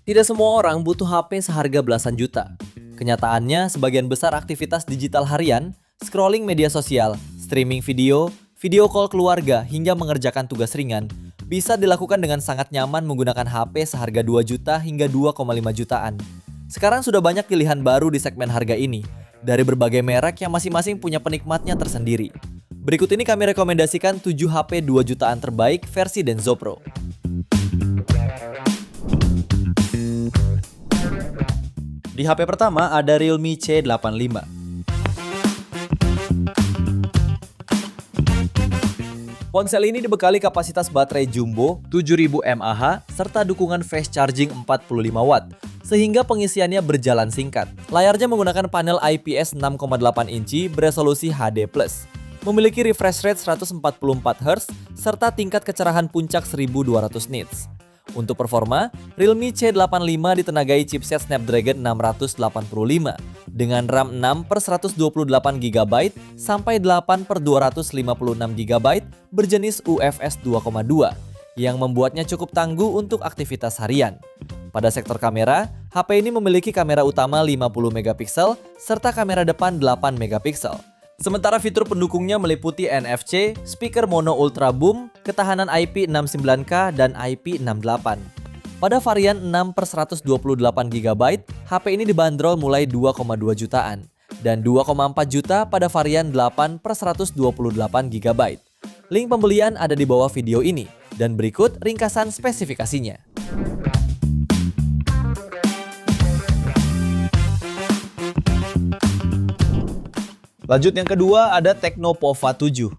Tidak semua orang butuh HP seharga belasan juta. Kenyataannya, sebagian besar aktivitas digital harian, scrolling media sosial, streaming video, video call keluarga, hingga mengerjakan tugas ringan, bisa dilakukan dengan sangat nyaman menggunakan HP seharga 2 juta hingga 2,5 jutaan. Sekarang sudah banyak pilihan baru di segmen harga ini, dari berbagai merek yang masing-masing punya penikmatnya tersendiri. Berikut ini kami rekomendasikan 7 HP 2 jutaan terbaik versi Denso Pro. Di HP pertama ada Realme C85. Ponsel ini dibekali kapasitas baterai jumbo 7000 mAh serta dukungan fast charging 45 Watt, sehingga pengisiannya berjalan singkat. Layarnya menggunakan panel IPS 6,8 inci beresolusi HD+. Memiliki refresh rate 144 Hz serta tingkat kecerahan puncak 1200 nits. Untuk performa, Realme C85 ditenagai chipset Snapdragon 685 dengan RAM 6/128GB sampai 8/256GB berjenis UFS 2,2 yang membuatnya cukup tangguh untuk aktivitas harian. Pada sektor kamera, HP ini memiliki kamera utama 50MP serta kamera depan 8MP. Sementara fitur pendukungnya meliputi NFC, speaker mono ultra boom, ketahanan IP69K dan IP68. Pada varian 6/128GB, HP ini dibanderol mulai 2,2 jutaan dan 2,4 juta pada varian 8/128GB. Link pembelian ada di bawah video ini dan berikut ringkasan spesifikasinya. Lanjut yang kedua ada Tecno Pova 7.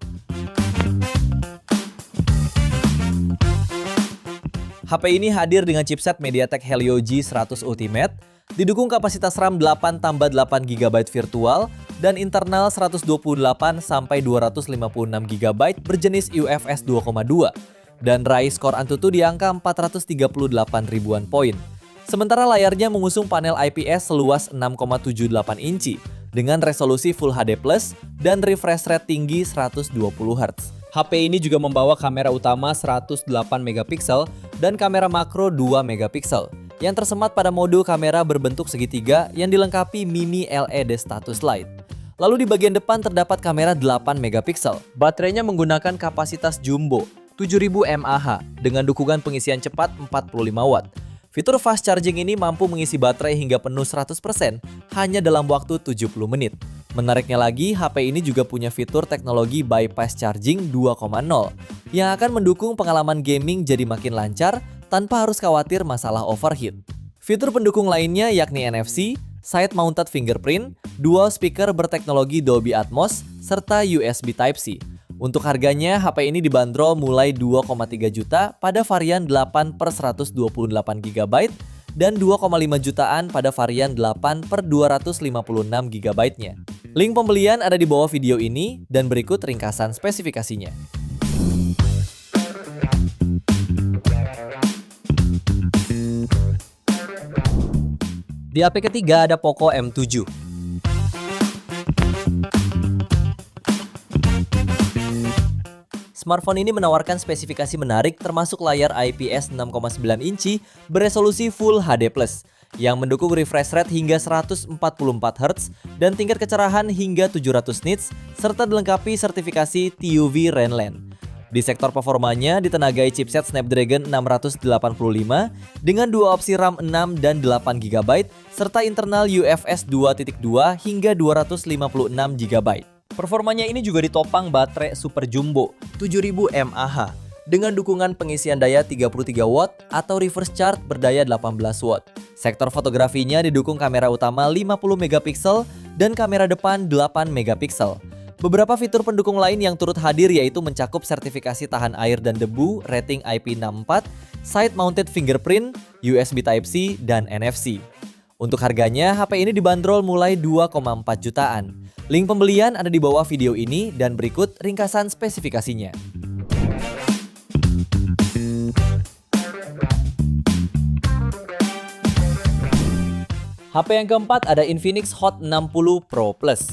HP ini hadir dengan chipset MediaTek Helio G100 Ultimate, didukung kapasitas RAM 8/8GB virtual dan internal 128-256GB berjenis UFS 2,2 dan raih skor Antutu di angka 438 ribuan poin. Sementara layarnya mengusung panel IPS seluas 6,78 inci dengan resolusi Full HD+ dan refresh rate tinggi 120Hz. HP ini juga membawa kamera utama 108MP dan kamera makro 2MP yang tersemat pada modul kamera berbentuk segitiga yang dilengkapi mini LED status light. Lalu di bagian depan terdapat kamera 8MP. Baterainya menggunakan kapasitas jumbo 7000 mAh dengan dukungan pengisian cepat 45 Watt. Fitur fast charging ini mampu mengisi baterai hingga penuh 100% hanya dalam waktu 70 menit. Menariknya lagi, HP ini juga punya fitur teknologi bypass charging 2.0 yang akan mendukung pengalaman gaming jadi makin lancar tanpa harus khawatir masalah overheat. Fitur pendukung lainnya yakni NFC, side mounted fingerprint, dual speaker berteknologi Dolby Atmos, serta USB Type-C. Untuk harganya, HP ini dibanderol mulai 2,3 juta pada varian 8/128GB dan 2,5 jutaan pada varian 8/256GB-nya. Link pembelian ada di bawah video ini dan berikut ringkasan spesifikasinya. Di HP ketiga ada Poco M7. Smartphone ini menawarkan spesifikasi menarik termasuk layar IPS 6,9 inci beresolusi Full HD+, yang mendukung refresh rate hingga 144Hz dan tingkat kecerahan hingga 700 nits serta dilengkapi sertifikasi TUV Rainland. Di sektor performanya ditenagai chipset Snapdragon 685 dengan dua opsi RAM 6 dan 8GB serta internal UFS 2.2 hingga 256GB. Performanya ini juga ditopang baterai super jumbo 7000 mAh dengan dukungan pengisian daya 33 Watt atau reverse charge berdaya 18 Watt. Sektor fotografinya didukung kamera utama 50MP dan kamera depan 8MP. Beberapa fitur pendukung lain yang turut hadir yaitu mencakup sertifikasi tahan air dan debu rating IP64, side mounted fingerprint, USB Type-C, dan NFC. Untuk harganya, HP ini dibanderol mulai 2,4 jutaan. Link pembelian ada di bawah video ini dan berikut ringkasan spesifikasinya. HP yang keempat ada Infinix Hot 60 Pro Plus.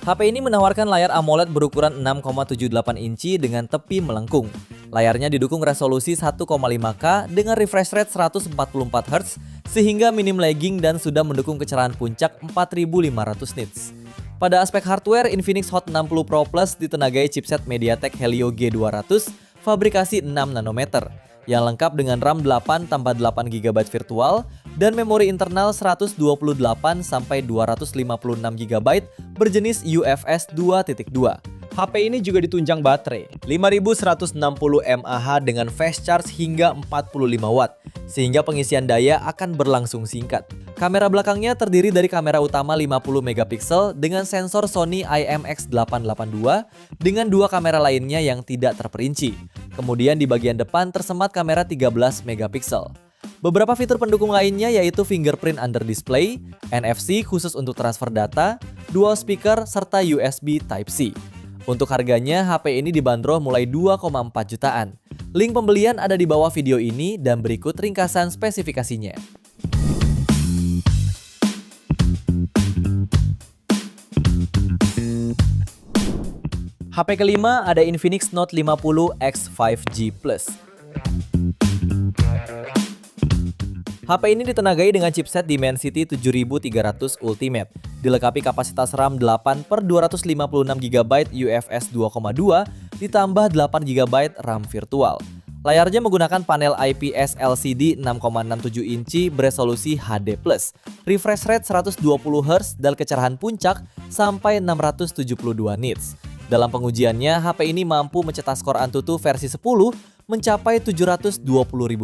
HP ini menawarkan layar AMOLED berukuran 6,78 inci dengan tepi melengkung. Layarnya didukung resolusi 1,5K dengan refresh rate 144Hz sehingga minim lagging dan sudah mendukung kecerahan puncak 4500 nits. Pada aspek hardware, Infinix Hot 60 Pro Plus ditenagai chipset MediaTek Helio G200 fabrikasi 6 nanometer yang lengkap dengan RAM 8 tambah 8 GB virtual dan memori internal 128 sampai 256 GB berjenis UFS 2.2. HP ini juga ditunjang baterai 5160 mAh dengan fast charge hingga 45 watt, sehingga pengisian daya akan berlangsung singkat. Kamera belakangnya terdiri dari kamera utama 50 megapiksel dengan sensor Sony IMX882 dengan dua kamera lainnya yang tidak terperinci. Kemudian di bagian depan tersemat kamera 13 megapiksel. Beberapa fitur pendukung lainnya yaitu fingerprint under display, NFC khusus untuk transfer data, dual speaker, serta USB Type-C. Untuk harganya, HP ini dibanderol mulai 2,4 jutaan. Link pembelian ada di bawah video ini dan berikut ringkasan spesifikasinya. HP kelima ada Infinix Note 50 X 5G Plus. HP ini ditenagai dengan chipset Dimensity 7300 Ultimate, dilengkapi kapasitas RAM 8 per 256 GB UFS 2.2 ditambah 8 GB RAM virtual. Layarnya menggunakan panel IPS LCD 6,67 inci beresolusi HD+, refresh rate 120Hz dan kecerahan puncak sampai 672 nits. Dalam pengujiannya, HP ini mampu mencetak skor Antutu versi 10 mencapai 720.000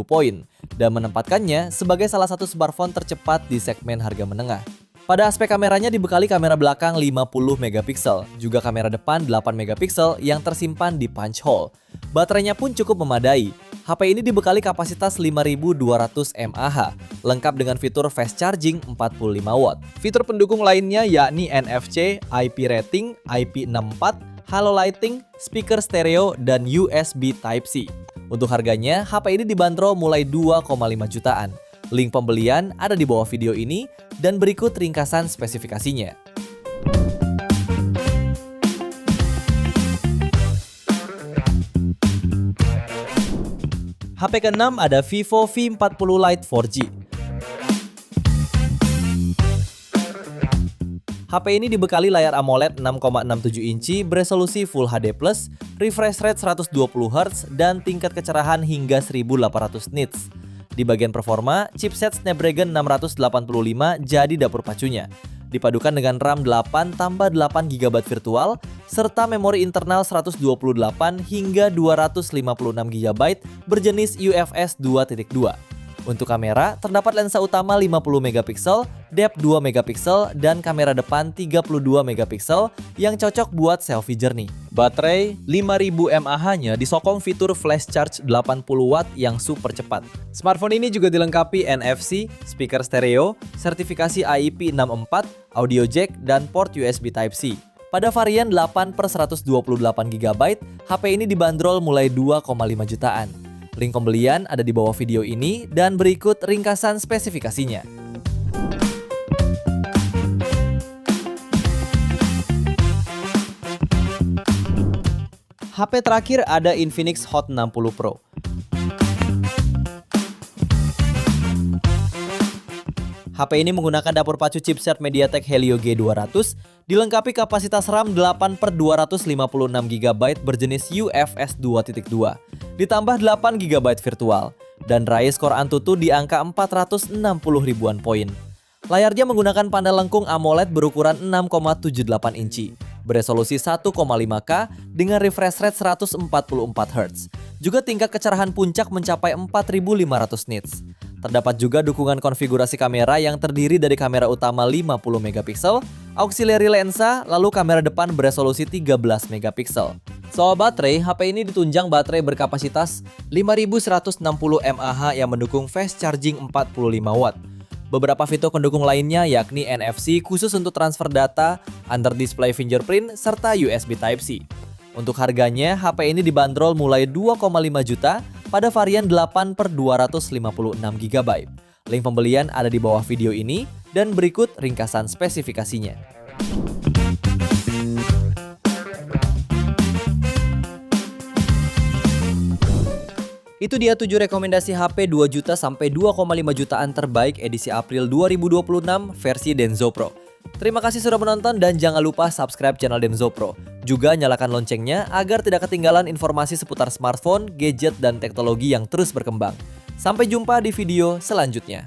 poin dan menempatkannya sebagai salah satu smartphone tercepat di segmen harga menengah. Pada aspek kameranya dibekali kamera belakang 50 megapiksel, juga kamera depan 8 megapiksel yang tersimpan di punch hole. Baterainya pun cukup memadai. HP ini dibekali kapasitas 5200 mAh, lengkap dengan fitur fast charging 45 watt. Fitur pendukung lainnya yakni NFC, IP rating, IP64, halo lighting, speaker stereo, dan USB Type-C. Untuk harganya, HP ini dibanderol mulai 2,5 jutaan. Link pembelian ada di bawah video ini dan berikut ringkasan spesifikasinya. HP ke-6 ada Vivo V40 Lite 4G. HP ini dibekali layar AMOLED 6,67 inci beresolusi Full HD+, refresh rate 120Hz, dan tingkat kecerahan hingga 1800 nits. Di bagian performa, chipset Snapdragon 685 jadi dapur pacunya. Dipadukan dengan RAM 8 tambah 8 GB virtual, serta memori internal 128 hingga 256 GB berjenis UFS 2.2. Untuk kamera, terdapat lensa utama 50 megapiksel, depth 2 megapiksel, dan kamera depan 32 megapiksel yang cocok buat selfie jernih. Baterai 5000 mAh-nya disokong fitur flash charge 80 watt yang super cepat. Smartphone ini juga dilengkapi NFC, speaker stereo, sertifikasi IP64, audio jack, dan port USB Type-C. Pada varian 8 per 128 GB, HP ini dibanderol mulai 2,5 jutaan. Link pembelian ada di bawah video ini dan berikut ringkasan spesifikasinya. HP terakhir ada Infinix Hot 60 Pro. HP ini menggunakan dapur pacu chipset MediaTek Helio G200, dilengkapi kapasitas RAM 8 per 256 GB berjenis UFS 2.2, ditambah 8 GB virtual, dan raih skor Antutu di angka 460 ribuan poin. Layarnya menggunakan panel lengkung AMOLED berukuran 6,78 inci, beresolusi 1,5K dengan refresh rate 144Hz. Juga tingkat kecerahan puncak mencapai 4500 nits. Terdapat juga dukungan konfigurasi kamera yang terdiri dari kamera utama 50 megapiksel, auxiliary lensa, lalu kamera depan beresolusi 13 megapiksel. Soal baterai, HP ini ditunjang baterai berkapasitas 5160 mAh yang mendukung fast charging 45 watt. Beberapa fitur pendukung lainnya yakni NFC khusus untuk transfer data, under display fingerprint, serta USB Type-C. Untuk harganya, HP ini dibanderol mulai 2,5 juta pada varian 8 per 256 GB. Link pembelian ada di bawah video ini dan berikut ringkasan spesifikasinya. Itu dia 7 rekomendasi HP 2 juta sampai 2,5 jutaan terbaik edisi April 2026 versi Denso Pro. Terima kasih sudah menonton dan jangan lupa subscribe channel Denso Pro. Juga nyalakan loncengnya agar tidak ketinggalan informasi seputar smartphone, gadget, dan teknologi yang terus berkembang. Sampai jumpa di video selanjutnya.